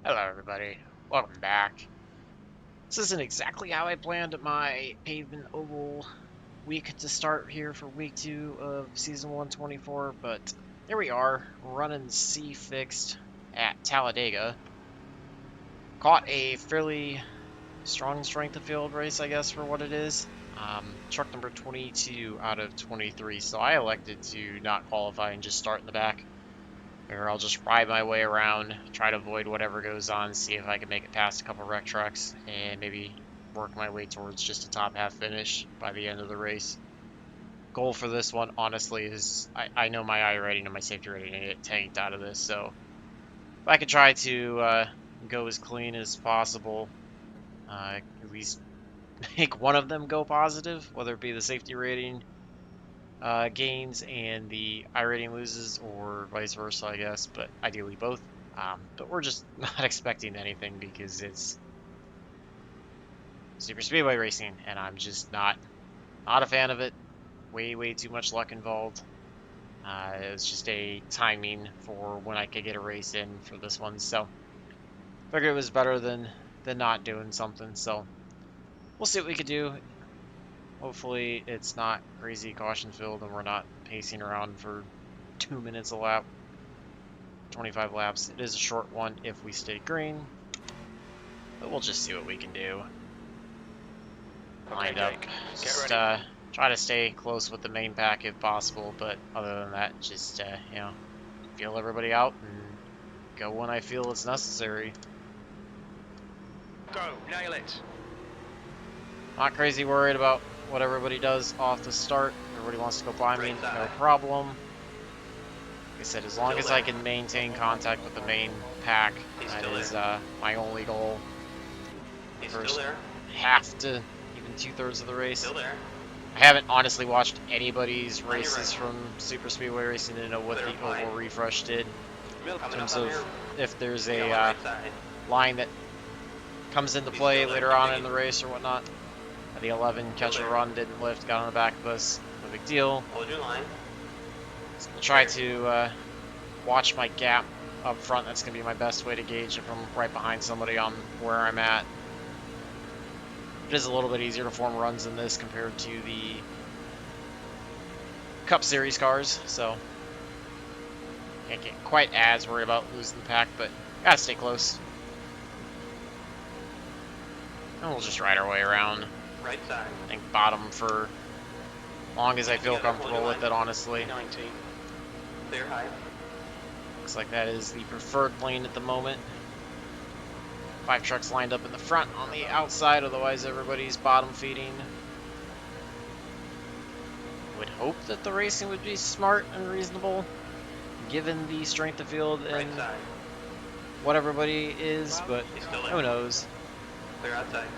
Hello everybody, welcome back. This isn't exactly how I planned my pavement oval week to start here for week 2 of season 124, but here we are, running C fixed at Talladega. Caught a fairly strong strength of field race, I guess, for what it is. Truck number 22 out of 23, so I elected to not qualify and just start in the back. Or I'll just ride my way around, try to avoid whatever goes on, see if I can make it past a couple wreck trucks, and maybe work my way towards just a top half finish by the end of the race. Goal for this one, honestly, is I know my I rating and my safety rating and get tanked out of this, so if I could try to go as clean as possible, at least make one of them go positive, whether it be the safety rating gains and the iRating loses, or vice versa, I guess, but ideally both. But we're just not expecting anything because it's Superspeedway racing, and I'm just not a fan of it. Way too much luck involved. It was just a timing for when I could get a race in for this one, so figured it was better than not doing something. So we'll see what we could do. Hopefully it's not crazy caution filled and we're not pacing around for 2 minutes a lap, 25 laps. It is a short one if we stay green, but we'll just see what we can do. Lined up, just try to stay close with the main pack if possible, but other than that, just you know, feel everybody out and go when I feel it's necessary. Go, nail it. Not crazy worried about what everybody does off the start. Everybody wants to go by me, no problem. Like I said, as long as I can maintain contact with the main pack, that is my only goal. First half to even 2/3 of the race. I haven't honestly watched anybody's races from Superspeedway Racing to know what the oval refresh did in terms of if there's a line that comes into play later on in the race or whatnot. The 11 catch a run, didn't lift, got on the back of us, no big deal. Hold your line. So I'll try to watch my gap up front. That's going to be my best way to gauge if I'm right behind somebody on where I'm at. It is a little bit easier to form runs in this compared to the Cup Series cars, so can't get quite as worried about losing the pack, but gotta stay close. And we'll just ride our way around. Right side. I think bottom for long as I feel comfortable with it, honestly. 19. Clear high. Looks like that is the preferred lane at the moment. 5 trucks lined up in the front on the outside, otherwise everybody's bottom feeding. Would hope that the racing would be smart and reasonable, given the strength of field and what everybody is, but who knows. Clear outside.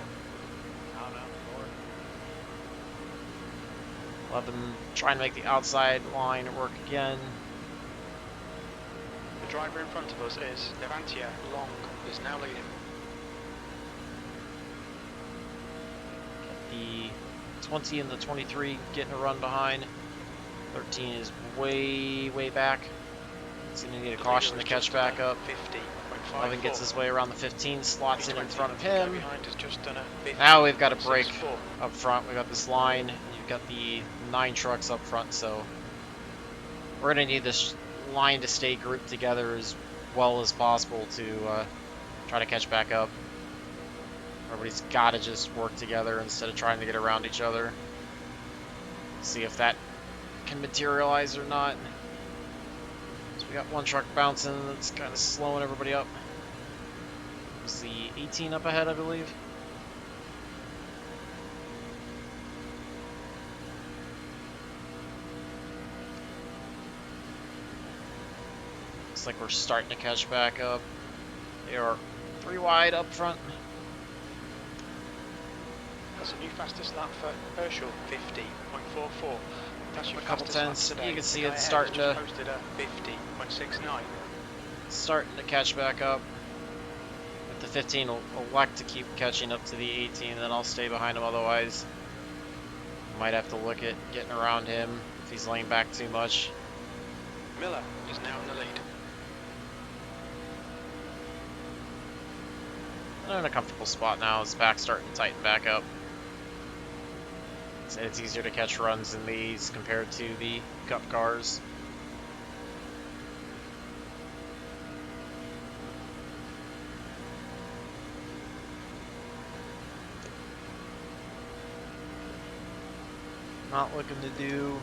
Let them try and make the outside line work again. The driver in front of us is Levantia Long, is now leading. The 20 and the 23 getting a run behind. 13 is way back. He's going to need a caution to catch back up. 11 gets his way around the 15, slots in front of him. Now we've got a break up front. We've got this line. You've got the 9 trucks up front, so we're going to need this line to stay grouped together as well as possible to try to catch back up. Everybody's got to just work together instead of trying to get around each other. See if that can materialize or not. So we got one truck bouncing that's kind of slowing everybody up. Is the 18 up ahead, I believe? Looks like we're starting to catch back up. They are 3 wide up front. That's a new fastest lap for Herschel, 50.44. That's your a couple tenths. Today. You can see it starting to posted a 50.69. Starting to catch back up. With the 15, will elect to keep catching up to the 18, and then I'll stay behind him. Otherwise, might have to look at getting around him if he's laying back too much. Miller is now in the lead. I'm in a comfortable spot now. His back's starting to tighten back up. So it's easier to catch runs in these compared to the Cup cars. Not looking to do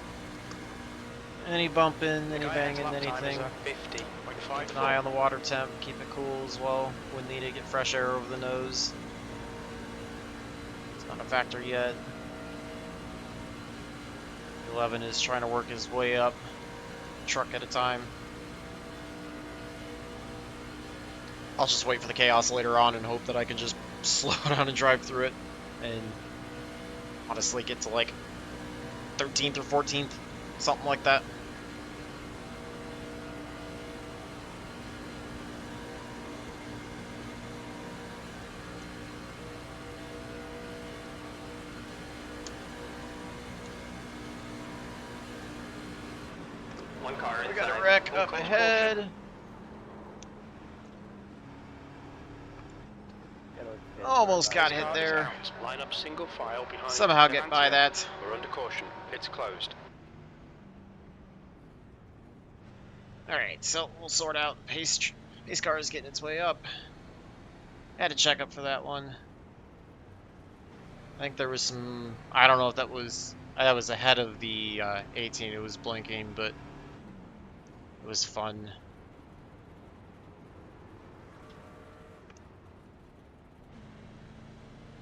any bumping, any banging, anything. Keep an eye on the water temp, keep it cool as well. When needed, get fresh air over the nose. It's not a factor yet. 11 is trying to work his way up, truck at a time. I'll just wait for the chaos later on and hope that I can just slow down and drive through it. And honestly get to like 13th or 14th, something like that. One car inside. We got a wreck up ahead. Almost got hit there. Line up single file behind. Somehow get by that. We're under caution. It's closed. Alright, so we'll sort out pace car is getting its way up. Had to check up for that one. I think there was some, I don't know if that was ahead of the 18, it was blinking, but it was fun.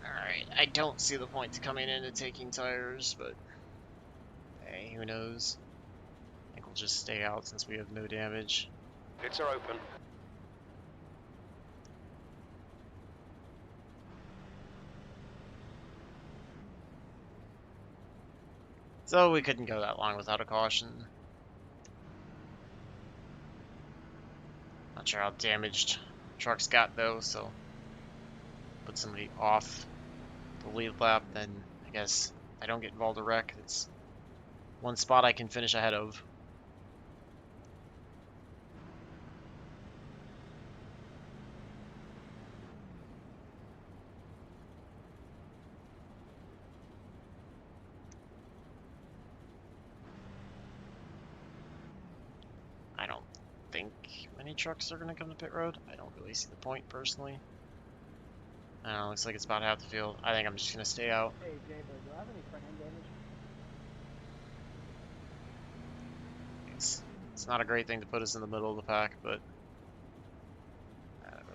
Alright, I don't see the point to coming in and taking tires, but hey, who knows? I think we'll just stay out since we have no damage. Pits are open. So we couldn't go that long without a caution. Not sure how damaged trucks got though, so put somebody off the lead lap, then I guess I don't get involved in a wreck. It's one spot I can finish ahead of. I don't think many trucks are going to come to pit road. I don't really see the point personally. I don't know, looks like it's about half the field. I think I'm just going to stay out. Hey, Jay, do I have any front end damage? It's not a great thing to put us in the middle of the pack, but I don't know.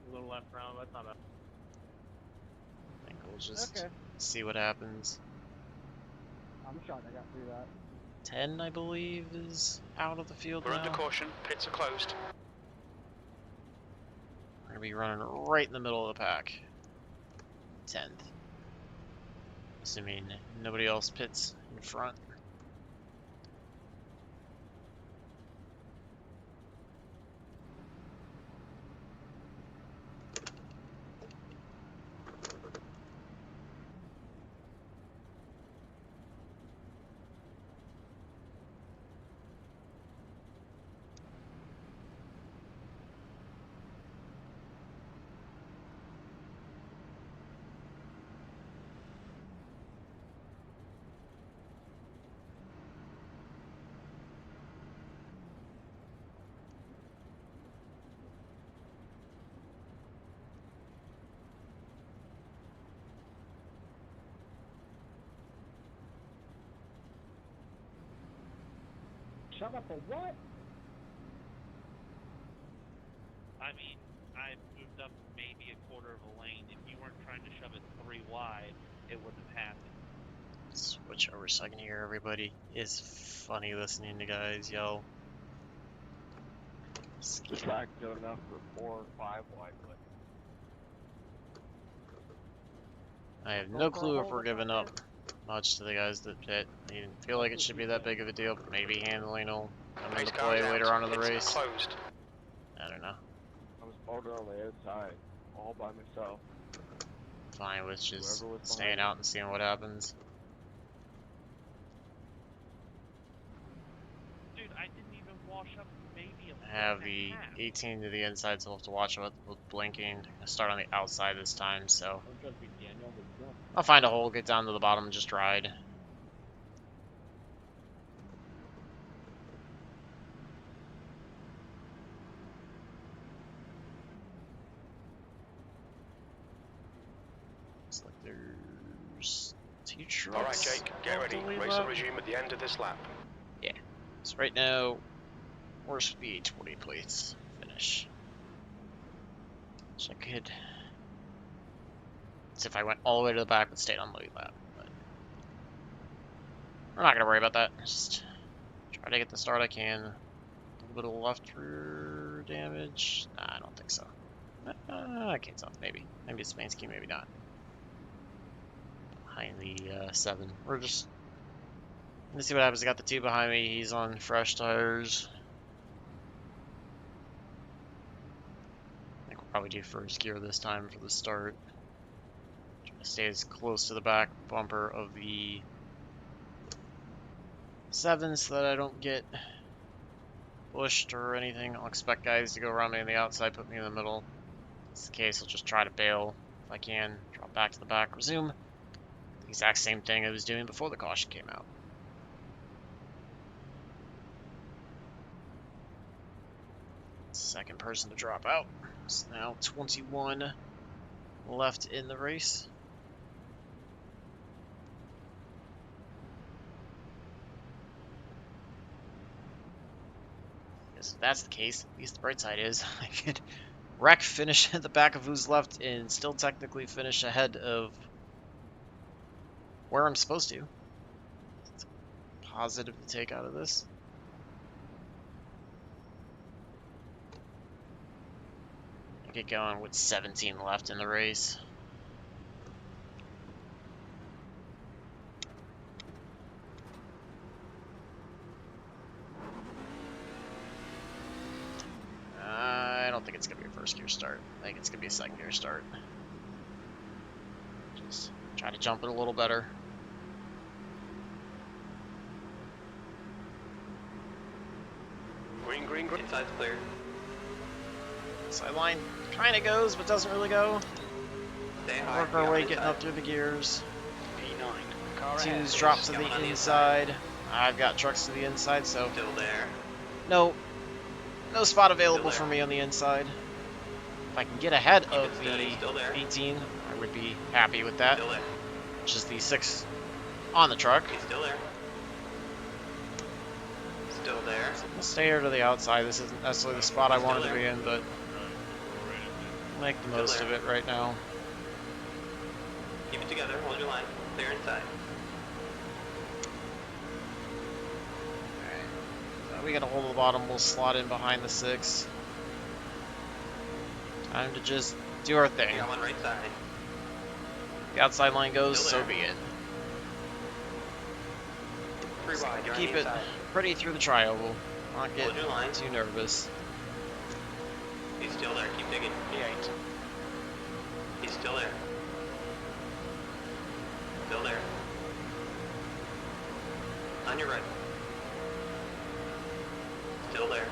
A little left round, that's not bad. I think we'll just Okay. see what happens. I'm shocked I got through that. 10, I believe, is out of the field We're now. under caution. Pits are closed. We're going to be running right in the middle of the pack. 10th. Assuming nobody else pits in front. Shut up for what? I mean, I moved up maybe a quarter of a lane. If you weren't trying to shove it 3 wide, it wouldn't have happened. Switch over so I can hear everybody. It's funny listening to guys yell. The track's good enough for 4 or 5 wide, but I have no clue if we're giving up much to the guys that pit. I didn't feel like it should be that big of a deal, but maybe handling will come into play later on in the race. Closed. I don't know. I was holding on the outside all by myself. Fine with just Whoever was staying behind out and seeing what happens. Dude, I didn't even wash up maybe a have the 18 to the inside, so we'll have to watch out with blinking. I'll start on the outside this time, so Don't judge me, Daniel, but you don't. I'll find a hole, get down to the bottom, and just ride. Looks like there's 2 trucks. Alright, Jake, get ready. Hopefully Race will left. resume at the end of this lap. So right now, worst speed 20 plates finish. So I could, so if I went all the way to the back, would stay on the lead lap. But we're not gonna worry about that. Just try to get the start I can. A little bit of left rear damage. Nah, I don't think so. I can't tell. Maybe it's main scheme, maybe not. Behind the 7. We're just. Let's see what happens. I got the 2 behind me. He's on fresh tires. I think we'll probably do first gear this time for the start. Try to stay as close to the back bumper of the 7 so that I don't get pushed or anything. I'll expect guys to go around me on the outside, put me in the middle. If that's the case, I'll just try to bail if I can. Drop back to the back, resume. The exact same thing I was doing before the caution came out. Second person to drop out. It's now 21 left in the race. If that's the case, at least the bright side is I could wreck, finish at the back of who's left, and still technically finish ahead of where I'm supposed to. It's positive to take out of this. Get going with 17 left in the race. I don't think it's gonna be a first gear start. I think it's gonna be a second gear start. Just try to jump it a little better. Green, green, green. Inside's clear. Sideline kind of goes, but doesn't really go. Stay high. Work our way getting up through the gears. P9. Car ahead. 2's drop to Going on the the inside. I've got trucks to the inside, so Still there. no spot available Still for there. me on the inside. If I can get ahead Keep of it steady. Still there. the 18, I would be happy with that. Still there. Which is the 6 on the truck. He's still there. Still there. We'll stay here to the outside. This isn't necessarily the spot I Still wanted to there. be in, but we'll make the Still most there. of it right now. Keep it together. Hold your line. Clear inside. We got a hold of the bottom. We'll slot in behind the 6. Time to just do our thing. We got one right side. The outside line goes, Still so there. be it. Free wide. You're on Keep the it inside. pretty through the tri-oval. Not get Hold your line. too nervous. He's still there. Keep digging. P8. He's still there. Still there. On your right. Still there.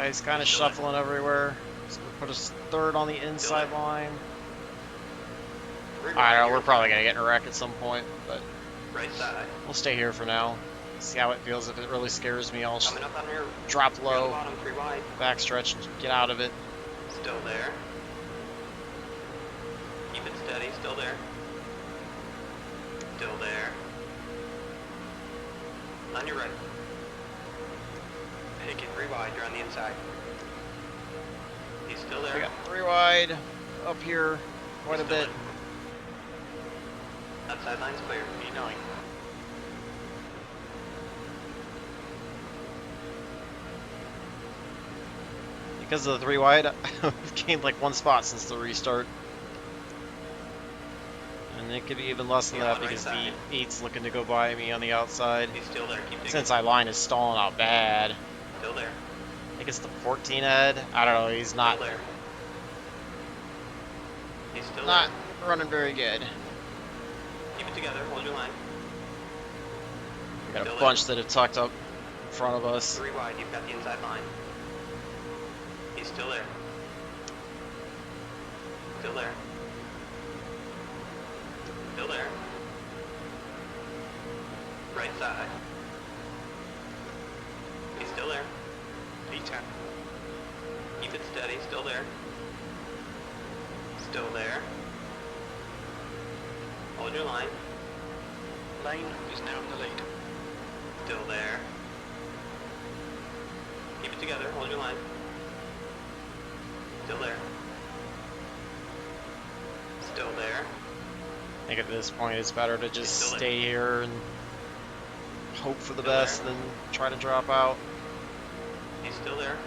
He's kind of Still there. shuffling everywhere. So we'll put us 3rd on the inside there. line. Free I wide, don't know, you're we're in probably front. going to get in a wreck at some point, but Right side. we'll stay here for now. See how it feels. If it really scares me, I'll Coming up on your drop you're on the low, bottom. Free wide. backstretch, and get out of it. Still there. Keep it steady. Still there. Still there. On your right. Take it 3 wide. You're on the inside. He's still there. We got 3 wide up here quite a He's still bit. in. Outside line's clear. P9. Because of the 3 wide, I've gained like 1 spot since the restart. And it could be even less than Yeah, that on right because side. the 8's looking to go by me on the outside. He's still there. Keep digging. Since I line is stalling out bad. Still there. I think it's the 14 head. I don't know, he's not Still there. He's still not there. running very good. Keep it together. Hold your line. We got Still a there. bunch that have tucked up front of us. 3 wide, you've got the inside line. He's still there. Still there. Still there. Right side. He's still there. P10. Keep it steady, still there. Still there. Hold your line. Lane is now in the lead. Still there. Keep it together, hold your line. Still there. Still there. I think at this point it's better to just stay here and hope for the Still best there. than try to drop out. He's still there.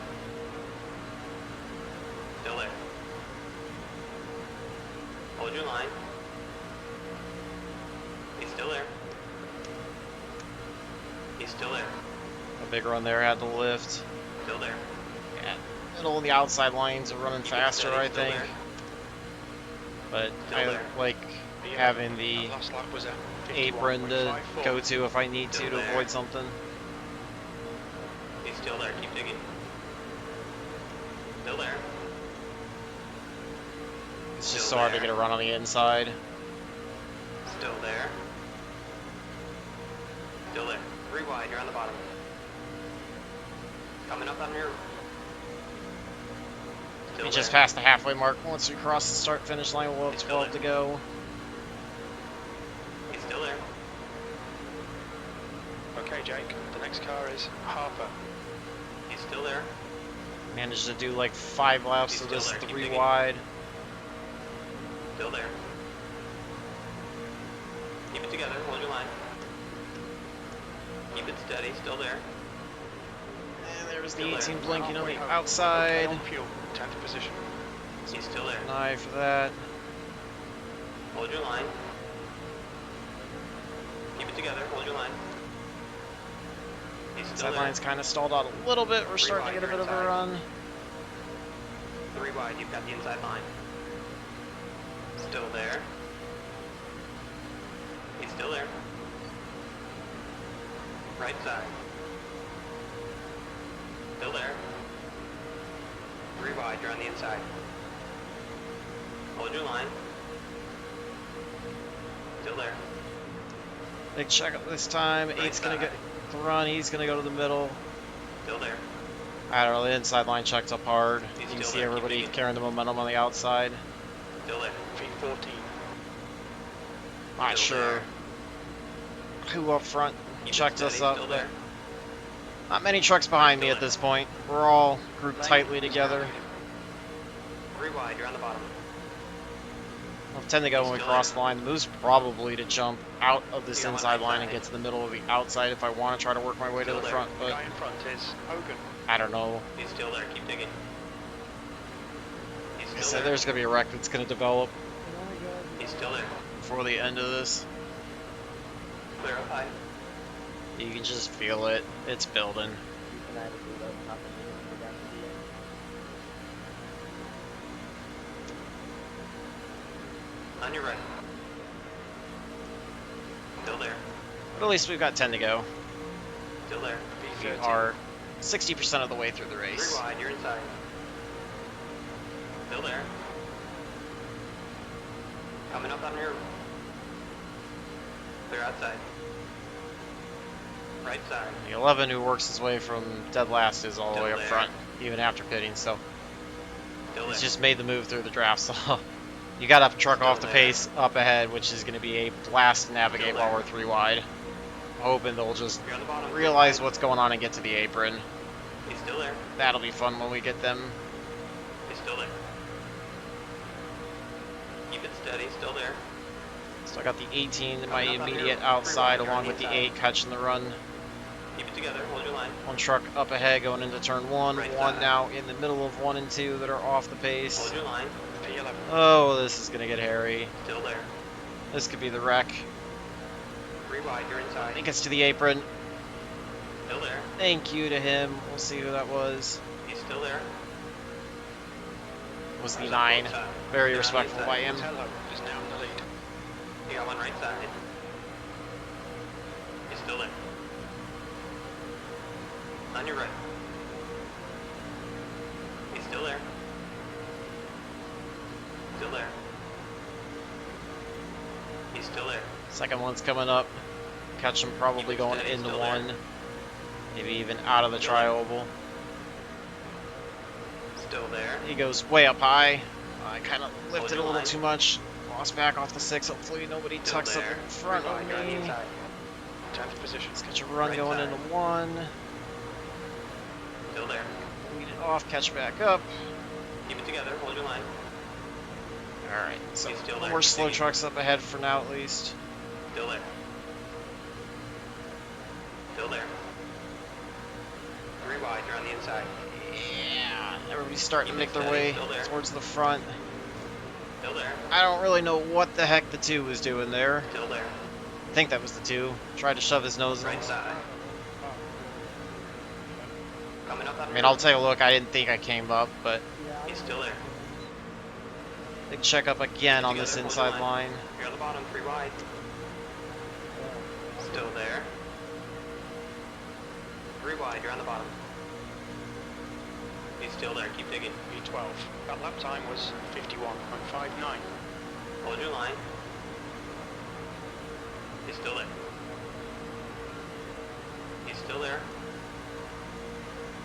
Still there. Hold your line. He's still there. He's still there. A big run there had to lift. Still there. Yeah, middle and the outside lines are running Keep it faster, steady, I still think. there. But Still I there. like The, having the last lap was a apron to 51.54. go to if I need Still to there. avoid something. He's still there. Keep digging. Still there. It's just Still so hard to there. get a run on the inside. Still there. Still there. 3 wide, you're on the bottom. Coming up on your... Still We just there. passed the halfway mark. Once we cross the start-finish line, we'll have It's still 12 to there. go. He's still there. Okay, Jake, the next car is Harper. He's still there. Managed to do like 5 laps He's of still this there. Keep 3 digging. wide. Still there. Keep it together, hold your line. Keep it steady, still there. And there's the Still there. 18 blinking on Halfway the home. outside. Okay, on fuel, 10th position. He's still there. An eye for that. Hold your line. Keep it together, hold your line. He's still there. Sideline's kind of stalled out a little bit. We're 3 starting to wide, get a bit you're of a inside. run. 3 wide, you've got the inside line. Still there. He's still there. Right side. Still there. 3 wide, you're on the inside. Hold your line. Still there. Big check up this time. Right 8's gonna side. get the run. He's gonna go to the middle. Still there. I don't know. The inside line checked up hard. He's You can still see there. Keep everybody digging. carrying the momentum on the outside. Still there. V14. Not Still sure there. who up front Keep it checked us steady, up, still but there. not many trucks behind me Still at there. this point. We're all grouped Lane tightly is now together. leading. 3 wide, you're on the bottom. We'll tend to go when we Still cross there. the line. The move's probably to jump out of this You got one inside right line and side. get to the middle of the outside if I want to try to work my way to Still the there. front, but Guy in front is Hogan. I don't know. He's still there. Keep digging. He's Like I still said, there. there's going to be a wreck that's going to develop He's still there. before the end of this. Clear up high. You can just feel it. It's building. On your right. Still there. But at least we've got 10 to go. Still there. We V13. are 60% of the way through the 3 race. wide, you're inside. Still there. Coming up on your... Clear outside. Right side. The 11 who works his way from dead last is all the Still way up there. front, even after pitting, so Still he's there. just made the move through the draft, so you got to truck Still off the there. pace up ahead, which is going to be a blast to navigate Still while there. we're 3 wide. I'm hoping they'll just You're on the bottom. realize what's going on and get to the apron. He's still there. That'll be fun when we get them. He's still there. Keep it steady. Still there. So I got the 18 in my Coming up on your immediate 3 outside, wide, along you're with the on 8 catching the run. Keep it together. Hold your line. One truck up ahead going into turn 1. Right One side. now in the middle of 1 and 2 that are off the pace. Hold your line. P11. Oh, this is going to get hairy. Still there. This could be the wreck. 3 wide. You're I inside. think it's to the apron. Still there. Thank you to him. We'll see who that was. He's still there. It was the He's 9. on both sides. Very They're on respectful the by inside. him. Tello is now in the lead. You got one right side. He's still there. On your right. He's still there. Still there. He's still there. Second one's coming up. Catch him probably Keep it going steady, into still one. there. Maybe even out of the Still there. tri-oval. Still there. He goes way up high. I kind of lifted your a little line. too much. Lost back off the 6. Hopefully nobody Still tucks up there. in front of Rewind, you're on the me. inside. 10th position. Let's catch a run Right going side. into 1. Still there. Lead it off, catch back up. Keep it together. Hold your line. Alright, so He's still no there. more slow Continue. trucks up ahead for now at least. Still there. Still there. 3 wide. You're on the inside. Yeah, everybody's starting to Keep make it their steady, way still there. towards the front. Still there. I don't really know what the heck the 2 was doing there. Still there. I think that was the 2. Tried to shove his nose in. Right side. Coming up on I mean, I'll take a look. I didn't think I came up, but He's still there. big check up again on this Together, hold inside your line. You're on the bottom. 3 wide. Still there. 3 wide. You're on the bottom. He's still there. Keep digging. P12. That lap time was 51.59. Hold your line. He's still there. He's still there.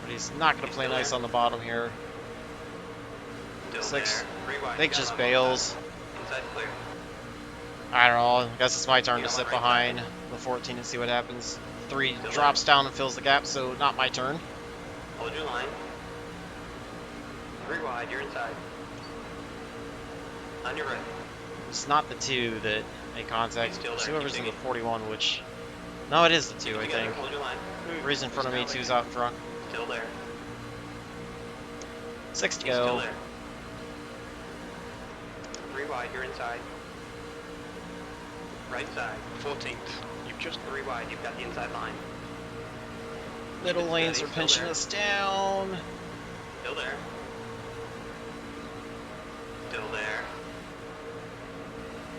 But he's not going to He's play still nice there. on the bottom here. Still 6. there. 3 wide. I think You got just one more bails. side. Inside clear. I don't know. I guess it's my turn You to got sit one right behind side. the 14 and see what happens. 3 Still drops down and fills the gap, so not my turn. Hold your line. 3 wide. You're inside. On your right. It's not the 2 that made contact. He's still It's there. whoever's Keep in the digging. 41, which... No, it is the 2, Keep it I together. think. Hold your line. Reason in front of me, 2's out front. Still there. 6 to He's still go. there. 3 wide. You're inside. Right side. 14th. You've just 3 wide. You've got the inside line. Middle Keep it lanes steady, are still pinching there. us down. Still there. Still there.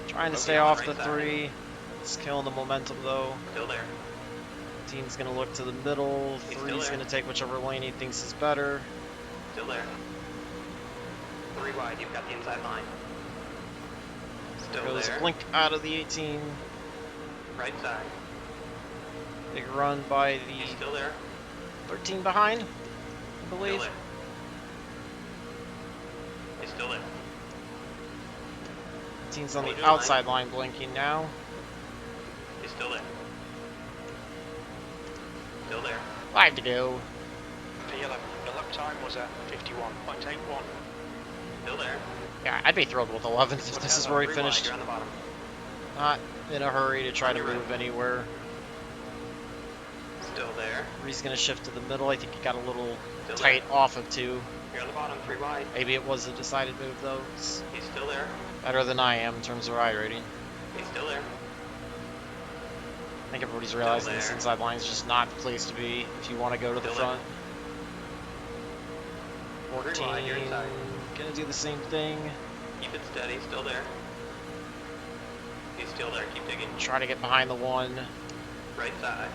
Trying to Okay, stay on the off right the side. 3. It's killing the momentum though. Still there. Team's gonna look to the middle. He's still 3's there. gonna take whichever lane he thinks is better. Still there. 3 wide. You've got the inside line. Still Goes there. blink out of the 18. Right side. Big run by He's the still there. 13 behind, I Still believe. there. He's still there. Team's on Hold the your line. outside line blinking now. He's still there. Still there. 5 to go. P11. The lap time was at 51.81. Still there. Yeah, I'd be thrilled with 11th if this is where he 3 wide. finished. You're on the bottom. Not in a hurry to try On to your right. move anywhere. Still there. He's gonna shift to the middle. I think he got a little Still tight there. off of 2. You're on the bottom. 3 wide. Maybe it was a decided move though. It's He's still there. better than I am in terms of iRating. He's still there. I think everybody's realizing this there. inside line is just not the place to be if you want to go to the Still there. front. 3 wide. You're 14, inside. gonna do the same thing. Keep it steady. Still there. He's still there. Keep digging. Try to get behind the 1. Right side.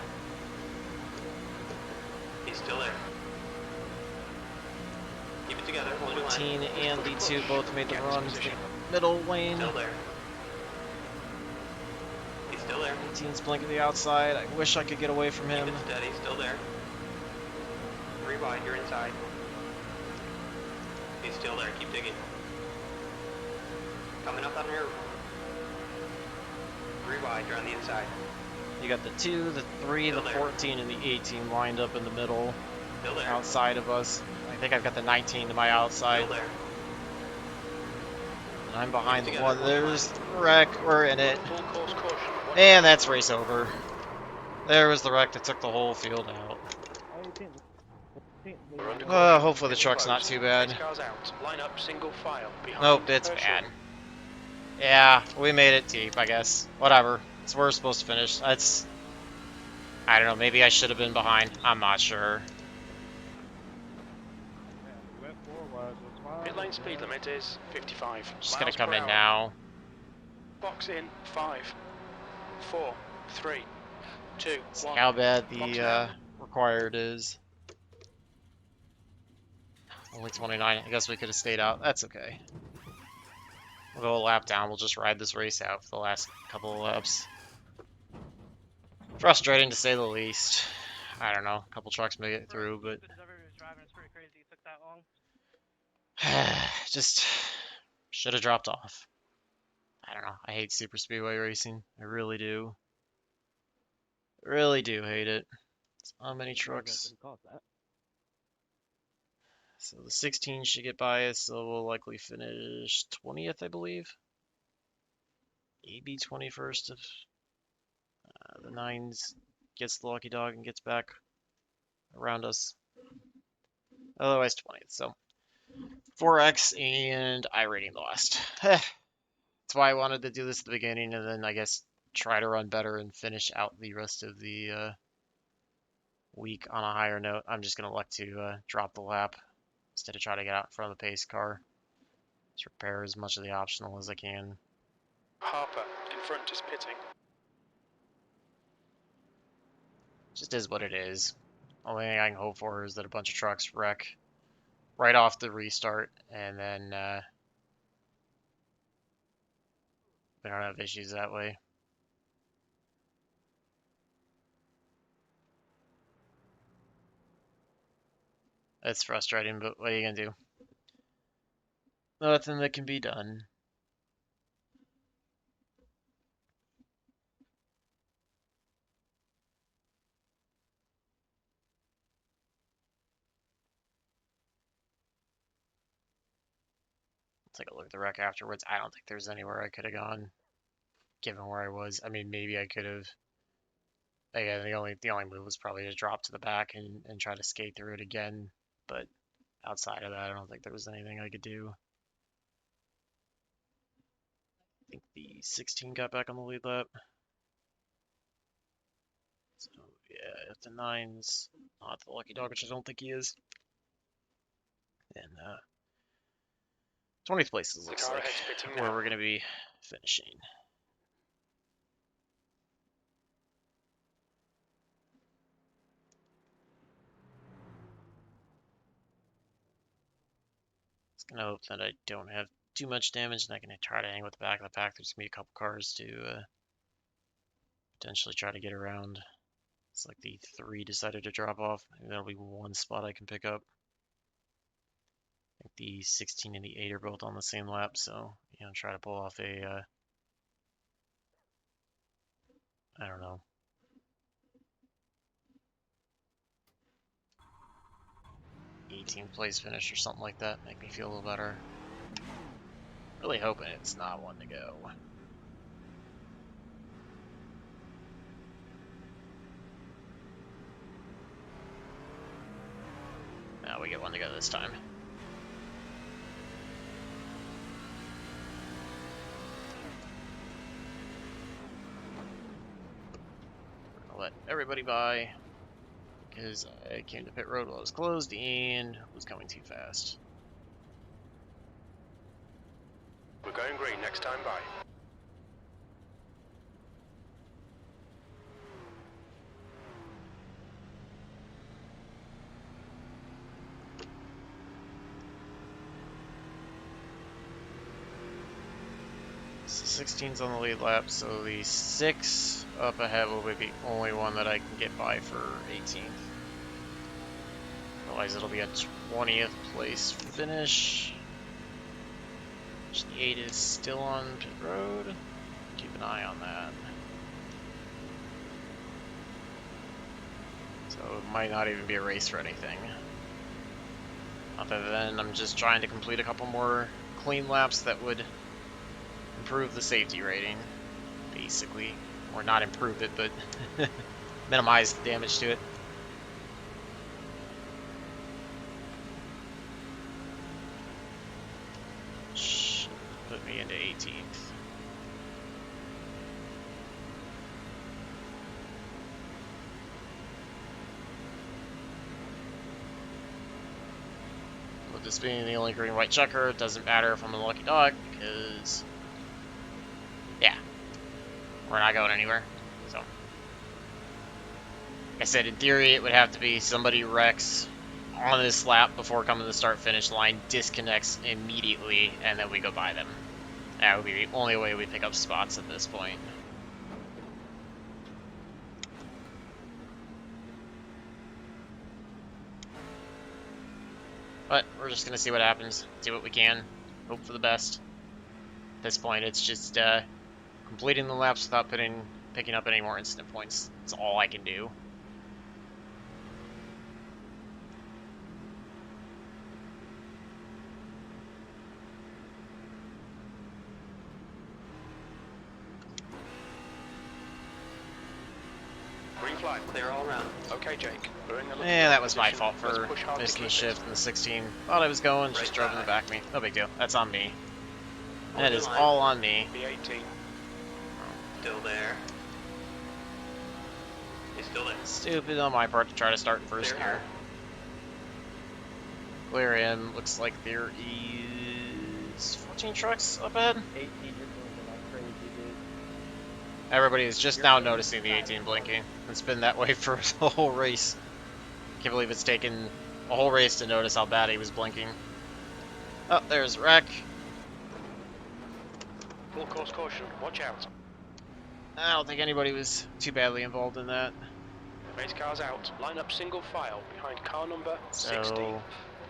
He's still there. Keep it together. Hold your line. 14 and the 2 both made the Get run this to the position. middle lane. Still there. He's still there. 18's blinking the outside. I wish I could get away from him. Keep it steady. Still there. 3 wide. You're inside. He's still there. Keep digging. Coming up on here. 3 wide. You're on the inside. You got the 2, the 3, the Still there. 14, and the 18 lined up in the middle, Still there. outside of us. I think I've got the 19 to my outside. Still there. And I'm behind the Together, 1. one There's line. the wreck. We're in it. Full course caution. And that's race over. There was the wreck that took the whole field out. I think We're under Hopefully the truck's not too bad. Next car's out. Line up single file. Behind Nope, it's Herschel. bad. Yeah, we made it deep, I guess. Whatever. It's where we're supposed to finish. That's... I don't know, maybe I should have been behind. I'm not sure. we went forward. That's why. Pit lane speed limit is 55 Just gonna miles come per in hour. now. Box in 5, 4, 3, 2, See 1. how bad Box the now. required is. Only 29. I guess we could have stayed out. That's okay. We'll go a lap down. We'll just ride this race out for the last couple of laps. Frustrating to say the least. I don't know. A couple trucks made it through, but just should have dropped off. I don't know. I hate super speedway racing. I really do. Really do hate it. So many trucks. So the 16 should get by us, so we'll likely finish 20th, I believe. Maybe 21st if the 9s gets the lucky dog and gets back around us. Otherwise 20th, so 4X and iRacing the last. That's why I wanted to do this at the beginning, and then I guess try to run better and finish out the rest of the week on a higher note. I'm just going to look to drop the lap instead of try to get out in front of the pace car. Just repair as much of the optional as I can. Harper in front is pitting. Just is what it is. Only thing I can hope for is that a bunch of trucks wreck right off the restart, and then we don't have issues that way. It's frustrating, but what are you gonna do? Nothing that can be done. Take a look at the wreck afterwards. I don't think there's anywhere I could have gone, given where I was. I mean, maybe I could have. Again, the only move was probably to drop to the back and try to skate through it again. But outside of that, I don't think there was anything I could do. I think the 16 got back on the lead lap. So yeah, if the 9's not the lucky dog, which I don't think he is, then 20th place looks like where we're going to be finishing. Just going to hope that I don't have too much damage, and I can try to hang with the back of the pack. There's going to be a couple cars to potentially try to get around. It's like the 3 decided to drop off. Maybe that'll be one spot I can pick up. I think the 16 and the 8 are both on the same lap, so try to pull off a I don't know. 18th place finish or something like that. Make me feel a little better. Really hoping it's not one to go. Now we get one to go this time. We're gonna let everybody by because I came to pit road while it was closed and was going too fast. We're going green next time by. So 16's on the lead lap, so the 6 up ahead will be the only one that I can get by for 18th. Otherwise it'll be a 20th place finish. The 8 is still on pit road. Keep an eye on that. So it might not even be a race for anything. Other than I'm just trying to complete a couple more clean laps that would improve the safety rating, basically. Or not improve it, but minimize the damage to it. Put me into 18th. With this being the only green white checker, it doesn't matter if I'm a lucky dog because yeah, we're not going anywhere. So like I said, in theory it would have to be somebody wrecks on this lap before coming to the start-finish line disconnects immediately, and then we go by them. That would be the only way we pick up spots at this point. But we're just going to see what happens, do what we can, hope for the best. At this point, it's just completing the laps without picking up any more incident points. That's all I can do. Green flag. Clear all around. Okay, Jake. We're in a Yeah, that was my position. fault Let's for push hard to missing the keep shift it. in the 16. Thought I was going, just Right drove in the side. back of me. No big deal. That's on me. Hold That the is line. all on me. B18. Still there. He's still there. Stupid on my part to try to start first Clear here. hard. Clear in. Looks like there is 14 trucks up ahead. 18, you're moving like crazy, dude. Everybody is just now noticing the 18 blinking. It's been that way for the whole race. Can't believe it's taken a whole race to notice how bad he was blinking. Oh, there's a wreck. Full course caution. Watch out. I don't think anybody was too badly involved in that. Pace car's out. Line up single file behind car number 16. So,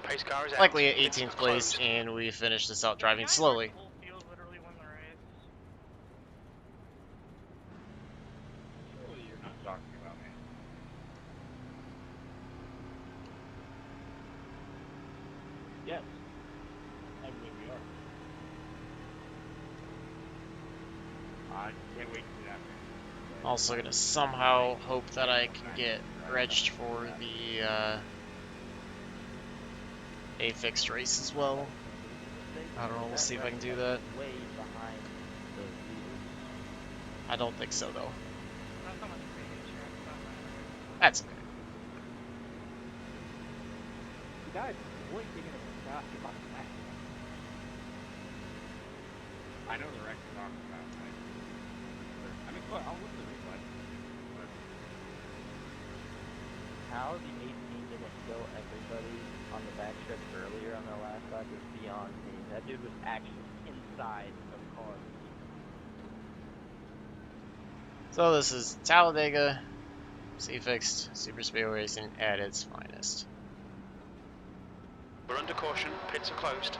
Pace car is out. likely at It's 18th place, closed. and we finish this out driving slowly. Surely you're not talking about me. Yes. I believe we are. I can't wait to do that. Also gonna somehow hope that I can get regged for the a fixed race as well. I don't know, we'll see if I can do that. Way behind the leaders. I don't think so though. That's okay. The guy's blinking in the sky about that. I know the wreck you're talking about. I mean, look, I'll look at the replay. How the 18 didn't kill everybody on the back stretch earlier on the last lap is beyond me. That dude was actually inside of cars. So this is Talladega C-Fixed Superspeedway Racing at its finest. We're under caution. Pits are closed.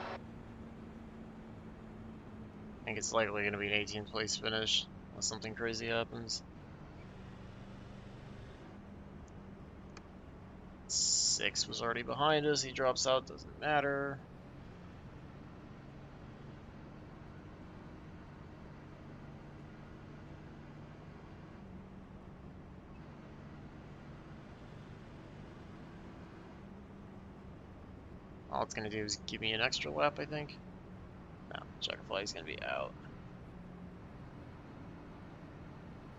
I think it's likely going to be an 18th place finish unless something crazy happens. 6 was already behind us. He drops out. Doesn't matter. All it's going to do is give me an extra lap, I think. No, checker flag's going to be out.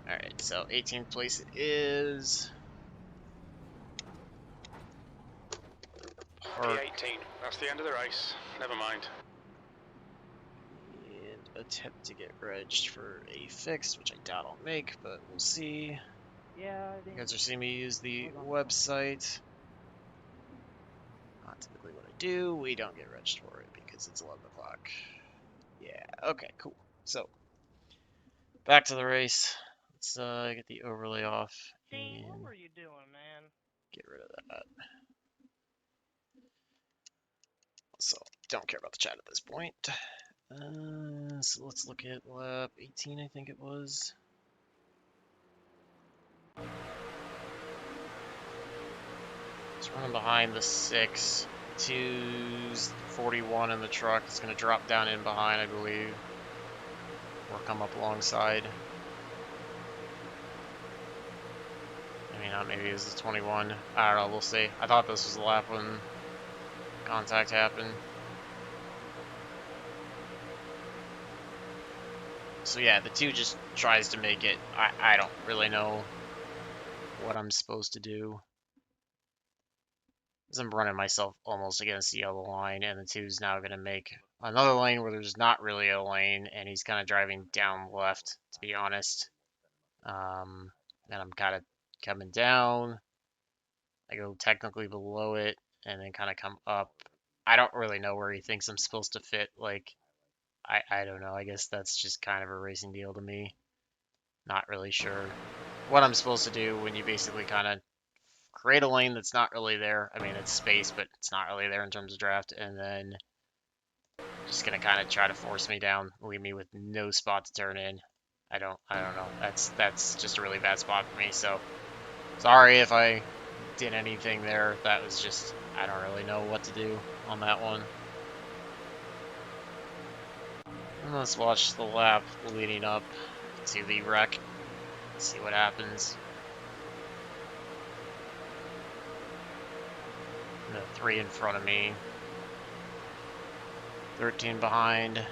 Alright, so 18th place is P18. That's the end of the race. Never mind. and attempt to get regged for a fix, which I doubt I'll make, but we'll see. Yeah, I You think. guys are seeing me use the website. Not typically what I do. We don't get regged for it because it's 11 o'clock. Yeah, okay, cool. So, back to the race. Let's get the overlay off Dean, what and were you doing, man? get rid of that. So, don't care about the chat at this point. So let's look at lap 18, I think it was. It's running behind the 6. 2's 41 in the truck. It's going to drop down in behind, I believe. Or come up alongside. Maybe not, maybe this is 21. I don't know, we'll see. I thought this was the lap when contact happened. So yeah, the 2 just tries to make it. I don't really know what I'm supposed to do. Because I'm running myself almost against the yellow line, and the 2's now going to make another lane where there's not really a lane, and he's kind of driving down left, to be honest. And I'm kind of coming down. I go technically below it. and then kind of come up. I don't really know where he thinks I'm supposed to fit. Like, I don't know. I guess that's just kind of a racing deal to me. Not really sure what I'm supposed to do when you basically kind of create a lane that's not really there. I mean, it's space, but it's not really there in terms of draft, and then just gonna kind of try to force me down, leave me with no spot to turn in. I don't know. That's just a really bad spot for me. So sorry if I did anything there. That was just, I don't really know what to do on that one. And let's watch the lap leading up to the wreck. See what happens. The 3 in front of me. 13 behind.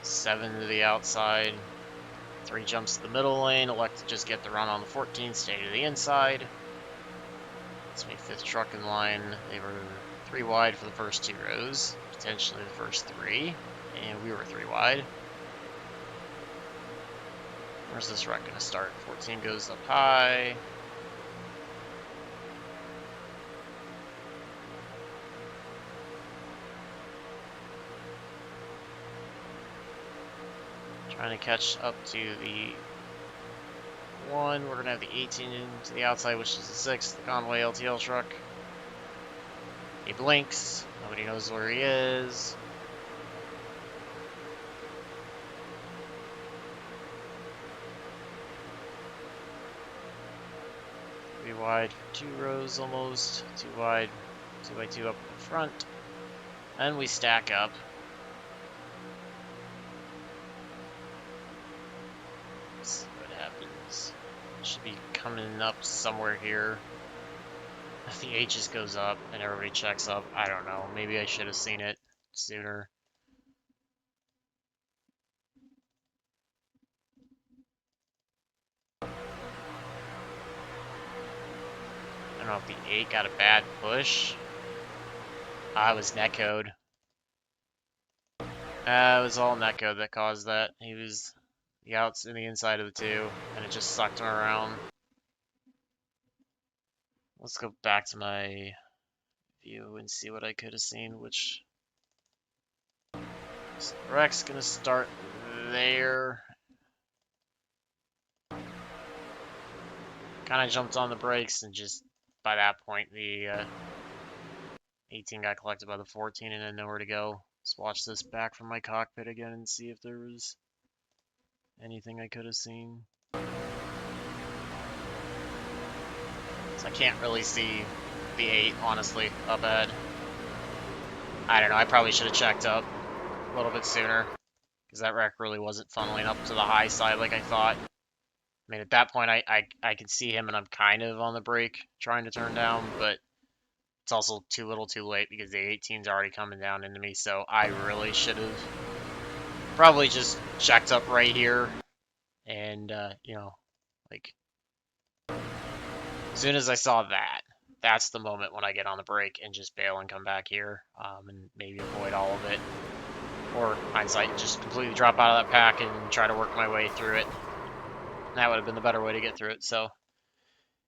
7 to the outside. 3 jumps to the middle lane. Elect to just get the run on the 14, stay to the inside. It's my 5th truck in line. They were 3 wide for the first 2 rows. Potentially the first 3. And we were 3 wide. Where's this wreck going to start? 14 goes up high. Trying to catch up to the 1. We're going to have the 18 to the outside, which is the 6th Conway LTL truck. He blinks. Nobody knows where he is. Three wide for 2 rows almost. 2 wide, 2 by 2 up in front. And we stack up. Let's see what happens. Should be coming up somewhere here. If the H just goes up and everybody checks up, I don't know. Maybe I should have seen it sooner. I don't know if the 8 got a bad push. I was netcode. It was all netcode that caused that. He was the outs in the inside of the 2, and it just sucked him around. Let's go back to my view and see what I could have seen, which so the wreck's gonna start there. Kind of jumped on the brakes, and just by that point the 18 got collected by the 14 and had nowhere to go. Let's watch this back from my cockpit again and see if there was anything I could have seen. So I can't really see the 8, honestly, up ahead. I don't know, I probably should have checked up a little bit sooner, because that wreck really wasn't funneling up to the high side like I thought. I mean, at that point, I could see him, and I'm kind of on the brake, trying to turn down, but it's also too little too late, because the 18's already coming down into me, so I really should have probably just checked up right here, and, you know, like, as soon as I saw that, that's the moment when I get on the brake and just bail and come back here, and maybe avoid all of it. Or, hindsight, just completely drop out of that pack and try to work my way through it. That would have been the better way to get through it. So,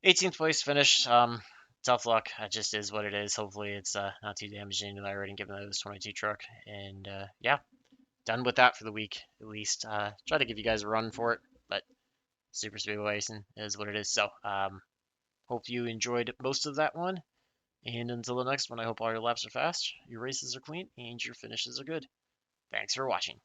18th place finish. Tough luck. It just is what it is. Hopefully it's not too damaging to my rating given that it was 22 truck. And, yeah, done with that for the week, at least. Try to give you guys a run for it, but Superspeedway racing is what it is. So, hope you enjoyed most of that one. And until the next one, I hope all your laps are fast, your races are clean, and your finishes are good. Thanks for watching.